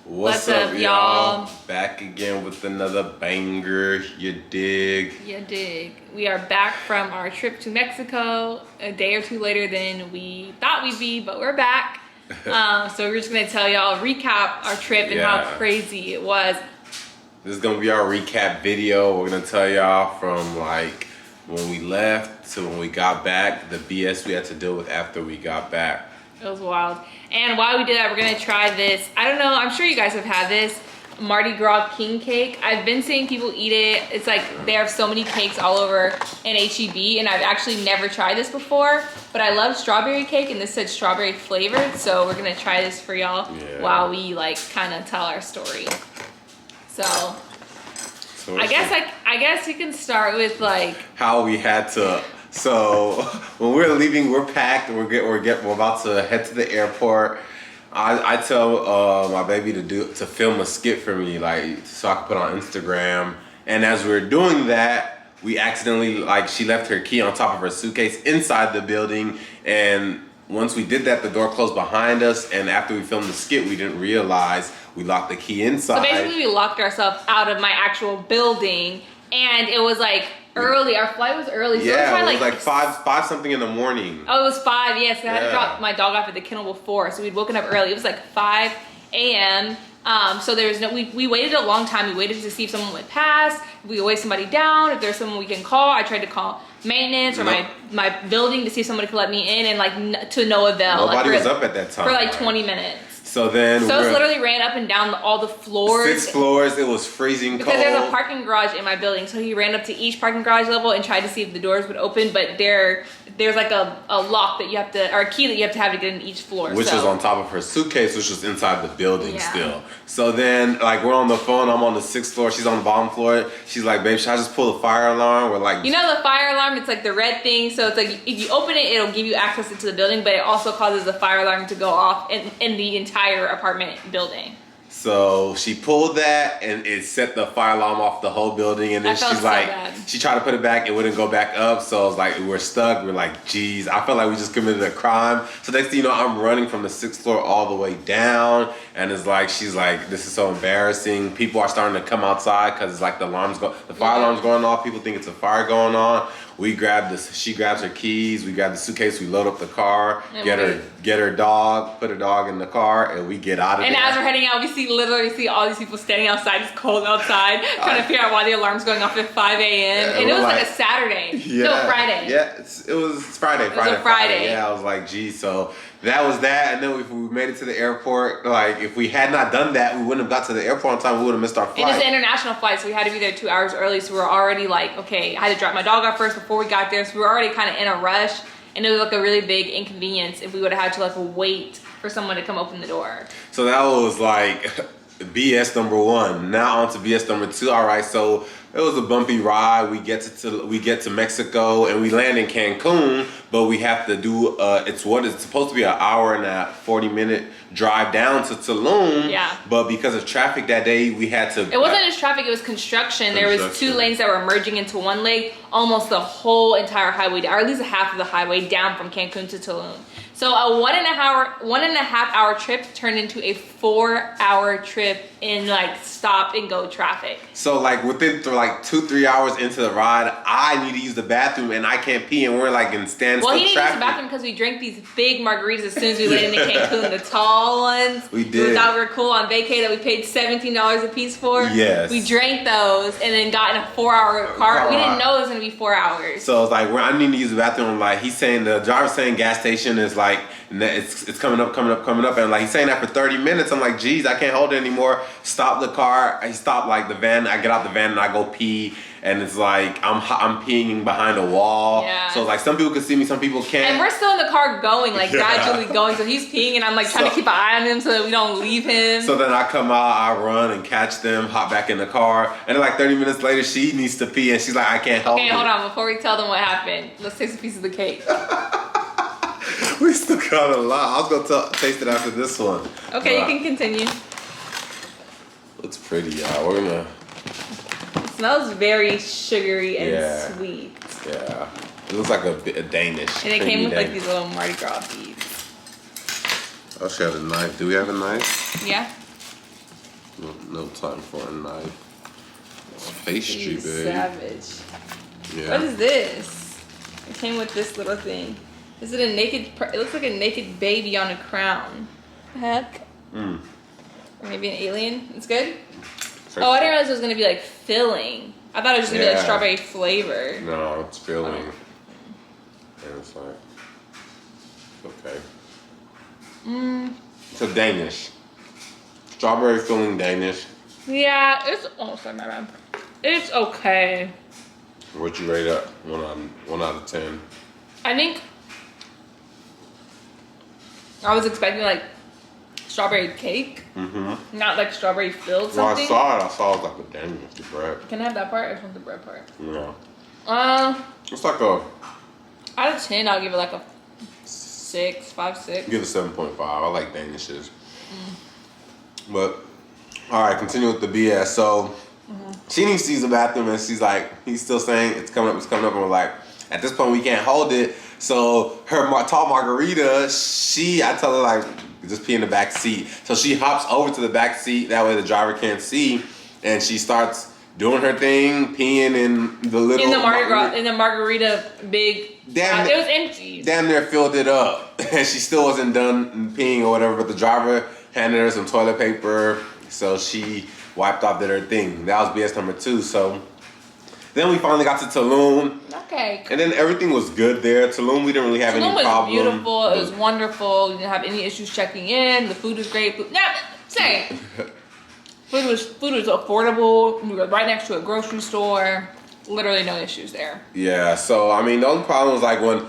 What's up, y'all? Back again with another banger. You dig? You dig. We are back from our trip to Mexico a day or two later than we thought we'd be, but we're back. So we're just going to tell y'all, recap our trip and how crazy it was. This is going to be our recap video. We're going to tell y'all from like when we left to when we got back, the BS we had to deal with after we got back. It was wild. And while we did that, we're gonna try this. I don't know, I'm sure you guys have had this Mardi Gras king cake. I've been seeing people eat it. It's like they have so many cakes all over in HEB, and I've actually never tried this before, but I love strawberry cake, and this said strawberry flavored, so we're gonna try this for y'all while we like kind of tell our story. So I guess we can start with like how we had to. So when we're leaving, we're packed. We're about to head to the airport. I tell my baby to film a skit for me, like so I can put on Instagram. And as we were doing that, we accidentally she left her key on top of her suitcase inside the building. And once we did that, the door closed behind us. And after we filmed the skit, we didn't realize we locked the key inside. So basically, we locked ourselves out of my actual building, and it was like early. Our flight was early. So yeah, it was like five something in the morning. Oh, it was 5. Yes, I had to drop my dog off at the kennel before, so we'd woken up early. It was like 5 a.m. So there was no. We waited a long time. We waited to see if someone would pass. If we could wave somebody down. If there's someone we can call. I tried to call maintenance or my building to see if somebody could let me in, and like to no avail. Nobody was up at that time for like 20 minutes. So then it literally ran up and down all the floors. 6 floors. It was freezing cold. Because there's a parking garage in my building, so he ran up to each parking garage level and tried to see if the doors would open, but there's like a lock that you have to, or a key that you have to get in each floor. Which was on top of her suitcase, which was inside the building still. So then like we're on the phone, I'm on the 6th floor, she's on the bottom floor. She's like, babe, should I just pull the fire alarm? We're like, you know the fire alarm, it's like the red thing, so it's like if you open it, it'll give you access into the building, but it also causes the fire alarm to go off in the entire apartment building. So she pulled that and it set the fire alarm off the whole building, and then she's like, she tried to put it back, it wouldn't go back up, so it's like we're stuck. We're like, geez, I felt like we just committed a crime. So next thing you know, I'm running from the 6th floor all the way down, and it's like, she's like, this is so embarrassing. People are starting to come outside because it's like the fire alarm's going off. People think it's a fire going on. She grabs her keys, we grab the suitcase, we load up the car, get her dog, put her dog in the car, and we get out of there. And as we're heading out, we literally see all these people standing outside. It's cold outside, trying to figure out why the alarm's going off at 5 a.m. And it was like a Saturday. No, Friday. Yeah, it was Friday. It was a Friday. Yeah, I was like, geez, so that was that. And then if we made it to the airport, like if we had not done that, we wouldn't have got to the airport on time. We would have missed our flight. It is an international flight, so we had to be there 2 hours early. So we were already like, okay, I had to drop my dog off first before we got there. So we were already kind of in a rush. And it was like a really big inconvenience if we would have had to like wait for someone to come open the door. So that was like BS number 1. Now on to BS number 2. All right, so it was a bumpy ride. We get to Mexico and we land in Cancun, but we have to do it's supposed to be an hour and a 40-minute drive down to Tulum. Yeah. But because of traffic that day, we had to. It wasn't just traffic; it was construction. There was 2 lanes that were merging into one lane, almost the whole entire highway, or at least a half of the highway down from Cancun to Tulum. So a 1.5 hour trip turned into a 4-hour trip in like stop and go traffic. So like within 2-3 hours into the ride, I need to use the bathroom and I can't pee, and we're like in standstill traffic. Well, he didn't use the bathroom because we drank these big margaritas as soon as we landed in Cancun, the tall ones. We did. We thought we were cool on vacay that we paid $17 a piece for. Yes. We drank those and then got in a 4-hour car. We didn't know it was gonna be 4 hours. So it's like I need to use the bathroom. Like the driver's saying gas station is like it's coming up, and like he's saying that for 30 minutes. I'm like, geez, I can't hold it anymore. Stop the car. I stop like the van. I get out the van and I go pee. And it's like I'm peeing behind a wall. Yeah. So like some people can see me, some people can't. And we're still in the car going, like gradually going. So he's peeing and I'm like trying to keep an eye on him so that we don't leave him. So then I come out, I run and catch them, hop back in the car. And then like 30 minutes later, she needs to pee and she's like, I can't help it. Okay, hold on. Before we tell them what happened, let's taste a piece of the cake. We still got a lot. I was gonna taste it after this one. Okay, you can continue. Looks pretty, y'all. We're gonna. It smells very sugary and sweet. Yeah, it looks like a Danish. And it came with like these little Mardi Gras beads. Oh, she had a knife. Do we have a knife? Yeah. No time for a knife. It's pastry, babe. Savage. Yeah. What is this? It came with this little thing. Is it a naked? It looks like a naked baby on a crown. The heck? Or maybe an alien. It's good. Oh, I didn't realize it was gonna be like filling. I thought it was just gonna be like strawberry flavor. No, it's filling. And it's like, okay. So Danish. Strawberry filling Danish. Yeah, it's sorry, my bad. It's okay. What you rate up? 1 out of 10. I think I was expecting like strawberry cake, not like strawberry filled something. When I saw it was like a Danish, the bread. Can I have that part? I just want the bread part. Yeah. It's like a... Out of 10, I'll give it like a 6, 5, 6. Give it 7.5. I like Danishes. But, alright, continue with the BS. So, Sheenie sees the bathroom and she's like, he's still saying it's coming up, and we're like, at this point we can't hold it. So, her tall margarita, I tell her like, just pee in the back seat. So she hops over to the back seat, that way the driver can't see, and she starts doing her thing, peeing in the little... In the margarita big... it was empty. Damn near filled it up. And she still wasn't done peeing or whatever, but the driver handed her some toilet paper, so she wiped off did her thing. That was BS number 2. So then we finally got to Tulum. Okay. And then everything was good there. Tulum, we didn't really have any problem. Tulum was beautiful. It was wonderful. We didn't have any issues checking in. The food was great. Food was affordable. We were right next to a grocery store. Literally no issues there. Yeah, so I mean the only problem was like when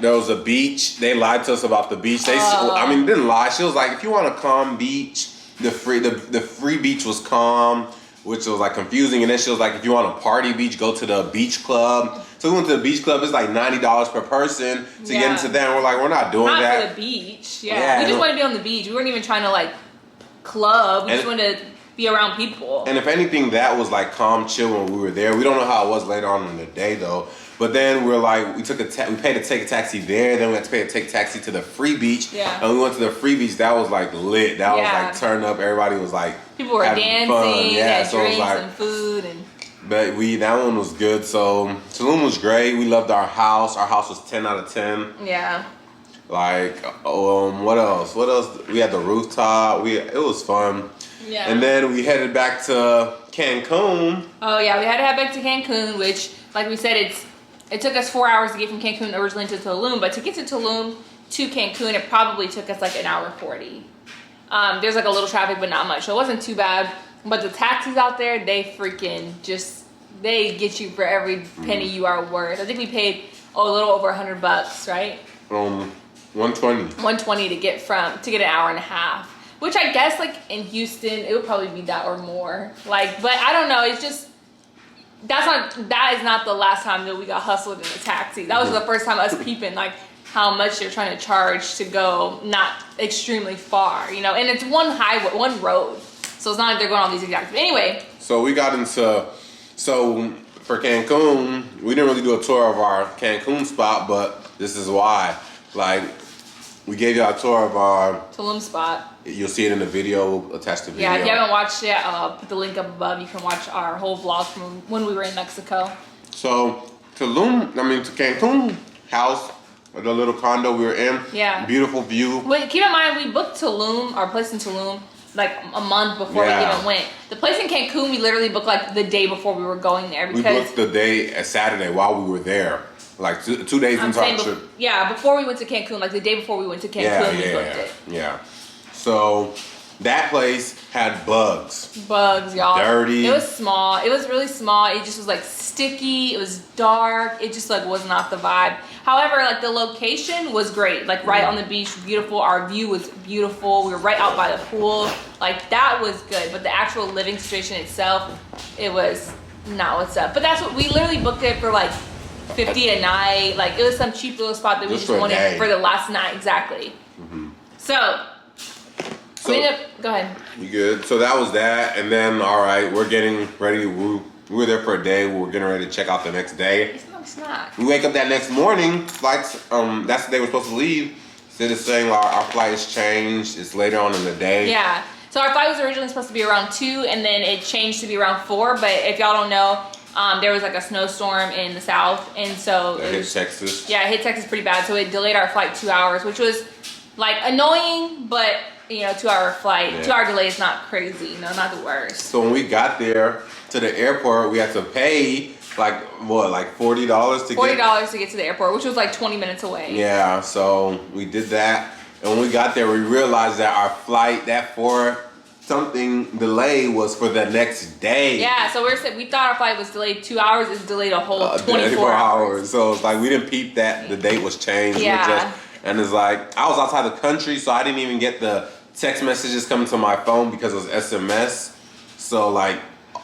there was a beach, they lied to us about the beach. Didn't lie. She was like, if you want a calm beach, the free beach was calm, which was like confusing. And then she was like, if you want a party beach, go to the beach club. So we went to the beach club. It's like $90 per person to get into that. And we're like, we're not doing that. Not for the beach. Yeah. We just wanted to be on the beach. We weren't even trying to like club. We just wanted to be around people. And if anything, that was like calm, chill when we were there. We don't know how it was later on in the day though. But then we're like, we paid to take a taxi there. Then we had to pay to take a taxi to the free beach. Yeah. And we went to the free beach. That was like lit. That was like turned up. Everybody was like, people were dancing. Fun. Yeah. So drinks and food and. But that one was good. So Tulum was great. We loved our house. Our house was 10 out of 10. Yeah. Like, what else? We had the rooftop. It was fun. Yeah. And then we headed back to Cancun. Oh yeah, we had to head back to Cancun, which, like we said, it took us 4 hours to get from Cancun originally to Tulum, but to get to Tulum to Cancun, it probably took us like an hour 40. There's like a little traffic, but not much, so it wasn't too bad. But the taxis out there, they they get you for every penny you are worth. I think we paid a little over $100, right? 120. 120 to get an hour and a half. Which I guess like in Houston, it would probably be that or more. Like, but I don't know. It's just, that is not the last time that we got hustled in a taxi. That was the first time us peeping like how much they're trying to charge to go not extremely far, you know? And it's one highway, one road. So it's not like they're going on these exact, but anyway. So we got into, for Cancun, we didn't really do a tour of our Cancun spot, but this is why. Like, we gave you a tour of our Tulum spot. You'll see it in the video. We'll attach the video. Yeah, if you haven't watched it, I'll put the link up above. You can watch our whole vlog from when we were in Mexico. So, to Cancun house, the little condo we were in. Yeah. Beautiful view. Wait, keep in mind, we booked Tulum, our place in Tulum, like a month before we even went. The place in Cancun, we literally booked like the day before we were going there. Because we booked the day, Saturday, while we were there. Like 2 days into our trip. Yeah, before we went to Cancun, like the day before we went to Cancun, we booked it. Yeah. So that place had bugs. Bugs, y'all. Dirty. It was small. It was really small. It just was like sticky. It was dark. It just like was not the vibe. However, like the location was great. Like right on the beach, beautiful. Our view was beautiful. We were right out by the pool. Like that was good. But the actual living situation itself, it was not what's up. But that's what we literally booked it for like $50 a night. Like it was some cheap little spot that we just wanted for the last night. Exactly. So go ahead. You good? So that was that, and then all right, we're getting ready. We were there for a day. We were getting ready to check out the next day. It's not. We wake up that next morning. Flights. That's the day we're supposed to leave. Instead of saying our flight has changed, it's later on in the day. Yeah. So our flight was originally supposed to be around 2, and then it changed to be around 4. But if y'all don't know, there was like a snowstorm in the south, and so it hit Texas. Yeah, it hit Texas pretty bad, so it delayed our flight 2 hours, which was like annoying, but 2-hour flight, 2-hour delay is not crazy, not the worst. So when we got there to the airport, we had to pay like $40 to $40 to get to the airport, which was like 20 minutes away. Yeah, so we did that, and when we got there, we realized that our flight, that 4-something delay, was for the next day. Yeah, so we thought our flight was delayed 2 hours. It's delayed a whole 24 hours. So it's like we didn't peep that the date was changed. Yeah. And it's like I was outside the country, so I didn't even get the text messages coming to my phone because it was SMS. So like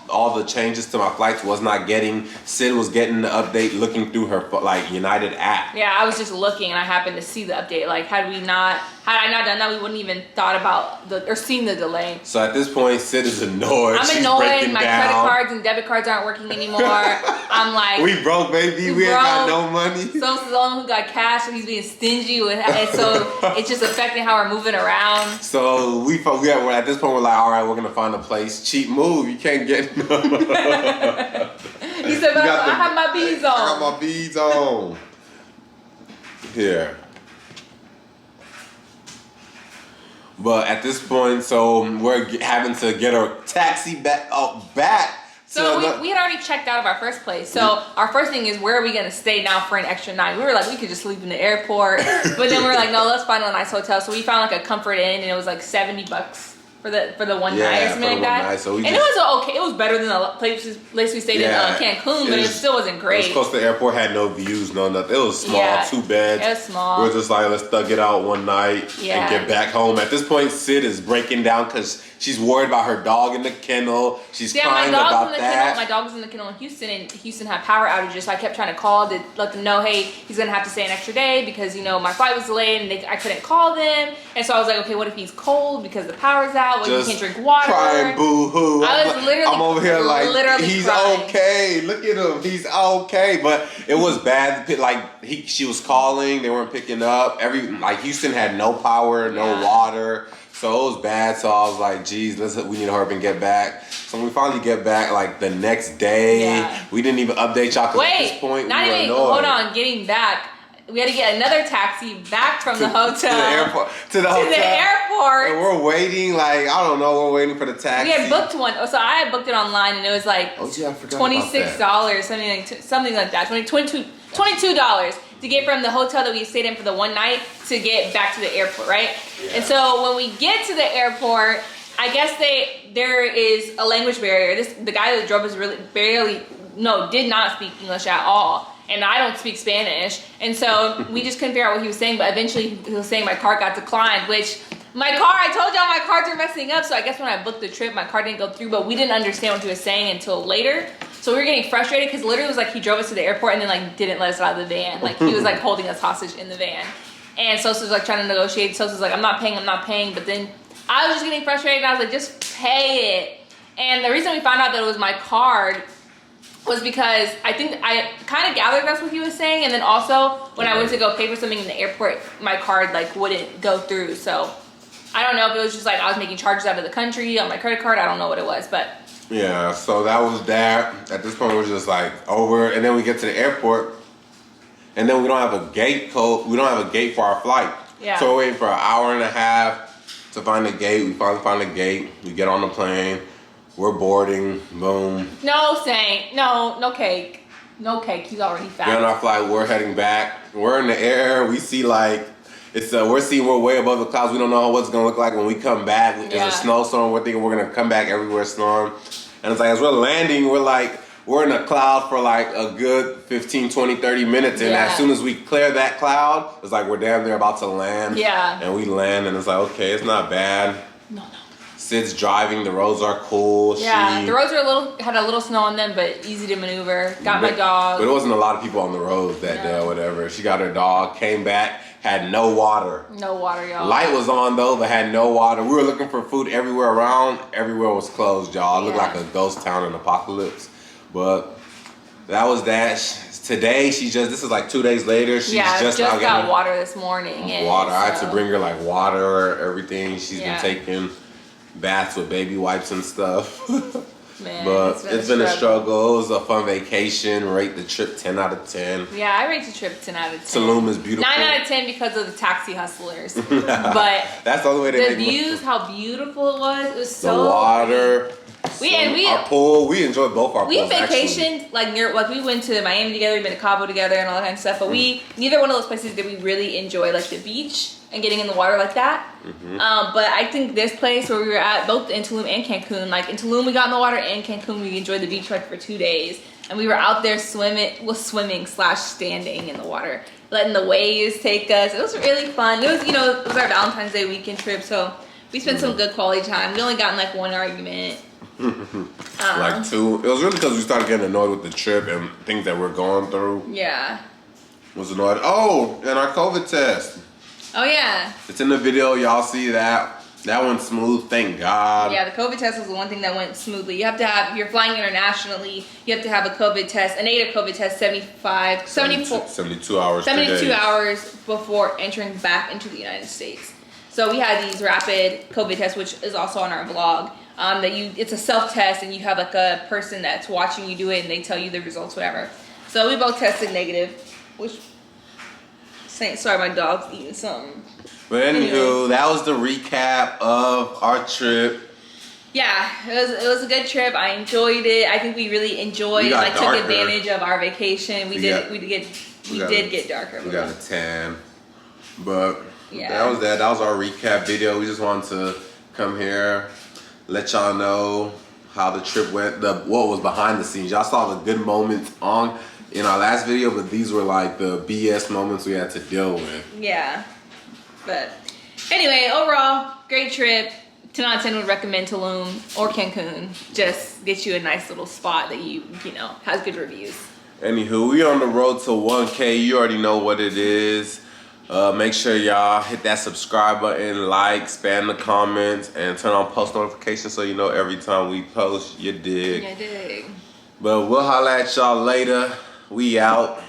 all the changes to my flights was not getting. Sid was getting the update, looking through her like United app. Yeah, I was just looking and I happened to see the update. Like had I not done that, we wouldn't even thought about seen the delay. So at this point, Sid is annoyed. I'm annoyed. My credit cards and debit cards aren't working anymore. I'm like, we broke, baby. We ain't got no money. So's the only one who got cash, so he's being stingy with, and so it's just affecting how we're moving around. So we at this point we're like, all right, we're gonna find a place. Cheap move. You can't get. He said, but I have my beads on. I got my beads on. Here. But at this point, so we're having to get a taxi back. So we had already checked out of our first place. So our first thing is, where are we going to stay now for an extra night? We were like, we could just sleep in the airport. But then we were like, no, let's find a nice hotel. So we found like a Comfort Inn, and it was like $70 for the one night or something like that. Night, so it was okay. It was better than the place we stayed in Cancun, but it still wasn't great. It was close to the airport, had no views, no nothing. It was small, 2 beds. It was small. We were just like, let's thug it out one night and get back home. At this point, Sid is breaking down because she's worried about her dog in the kennel. She's crying about that. My dog was in the kennel in Houston, and Houston had power outages, so I kept trying to call to let them know, hey, he's going to have to stay an extra day because, my flight was delayed and I couldn't call them. And so I was like, okay, what if he's cold because the power's out? What if he can't drink water? Crying boo-hoo. I'm over here like, he's crying. Okay. Look at him. He's okay. But it was bad. Like, she was calling. They weren't picking up. Houston had no power, no water. So it was bad. So I was like, geez, we need to hurry up and get back. So when we finally get back, like the next day, we didn't even update y'all because at this point, we were annoyed. Hold on, getting back. We had to get another taxi back from the hotel to the airport. And we're waiting, like, I don't know, we're waiting for the taxi. We had booked one. So I had booked it online, and it was like $26, something like that. $22 to get from the hotel that we stayed in for the one night to get back to the airport, right? Yeah. And so when we get to the airport, I guess there is a language barrier. The guy that drove us did not speak English at all. And I don't speak Spanish. And so we just couldn't figure out what he was saying, but eventually he was saying my card got declined, which I told y'all my cards are messing up, so I guess when I booked the trip, my card didn't go through, but we didn't understand what he was saying until later. So we were getting frustrated because literally it was like he drove us to the airport and then like didn't let us out of the van. Like he was like holding us hostage in the van. And Sosa was like trying to negotiate. Sosa was like, I'm not paying. But then I was just getting frustrated and I was like, just pay it. And the reason we found out that it was my card was because I think I kind of gathered that's what he was saying, and then also when I went to go pay for something in the airport, my card like wouldn't go through. So I don't know if it was just like I was making charges out of the country on my credit card. I don't know what it was, but yeah. So that was that. At this point, we're just like over, and then we get to the airport, and then we don't have a gate code. We don't have a gate for our flight. Yeah. So we're waiting for an hour and a half to find a gate. We finally find a gate. We get on the plane. We're boarding. Boom. No cake. No cake. He's already fat. We're on our flight. We're heading back. We're in the air. We see like we're way above the clouds. We don't know what it's gonna look like when we come back. It's a snowstorm. We're thinking we're gonna come back everywhere storm. And it's like as we're landing, we're in a cloud for like a good 15, 20, 30 minutes. And as soon as we clear that cloud, it's like we're damn near about to land. Yeah. And we land and it's like, okay, it's not bad. No. Sid's driving, the roads are cool. Yeah, the roads had a little snow on them, but easy to maneuver. Got my dog. But it wasn't a lot of people on the roads that day or whatever. She got her dog, came back, had no water. No water, y'all. Light was on though, but had no water. We were looking for food everywhere around. Everywhere was closed, y'all. It looked like a ghost town in Apocalypse. But that was that. Today, this is like 2 days later. She's just got water this morning. Water. I had to bring her like water, everything she's been taking. baths with baby wipes and stuff. Man, but it's been a struggle. It was a fun vacation. Rate the trip 10 out of 10. Yeah, I rate the trip 10 out of 10. Tulum is beautiful. 9 out of 10 because of the taxi hustlers. But that's the only way to the views, how beautiful it was. It was so the water. Our pool. We enjoyed both our pools. We vacationed like we went to Miami together. We've been to Cabo together and all that kind of stuff. But neither one of those places did we really enjoy like the beach and getting in the water like that. But I think this place where we were at, both in Tulum and Cancun, like in Tulum we got in the water, and Cancun we enjoyed the beach like for 2 days, and we were out there swimming / standing in the water, letting the waves take us. It was really fun. It was it was our Valentine's Day weekend trip, so we spent some good quality time. We only got in like one argument. Like two. It was really because we started getting annoyed with the trip and things that we're going through. Yeah. Was annoyed. Oh, and our COVID test. Oh yeah. It's in the video. Y'all see that. That went smooth. Thank God. Yeah, the COVID test was the one thing that went smoothly. You have to have, if you're flying internationally, you have to have a COVID test, a negative COVID test, 72 hours. 72 hours before entering back into the United States. So we had these rapid COVID tests, which is also on our vlog. It's a self-test, and you have like a person that's watching you do it, and they tell you the results, whatever. So we both tested negative, which, sorry, my dog's eating something. But anywho, that was the recap of our trip. Yeah, it was a good trip. I enjoyed it. I think we really enjoyed, like, took advantage of our vacation. We did get darker. We got a tan, but yeah, that was that. That was our recap video. We just wanted to come here, let y'all know how the trip went, what was behind the scenes. Y'all saw the good moments in our last video, but these were like the BS moments we had to deal with. Yeah. But anyway, overall, great trip. 10 out of 10 would recommend Tulum or Cancun. Just get you a nice little spot that you know has good reviews. Anywho, we on the road to 1K. You already know what it is. Make sure y'all hit that subscribe button, like, spam the comments, and turn on post notifications so you know every time we post. You dig? Yeah, dig. But we'll holla at y'all later. We out.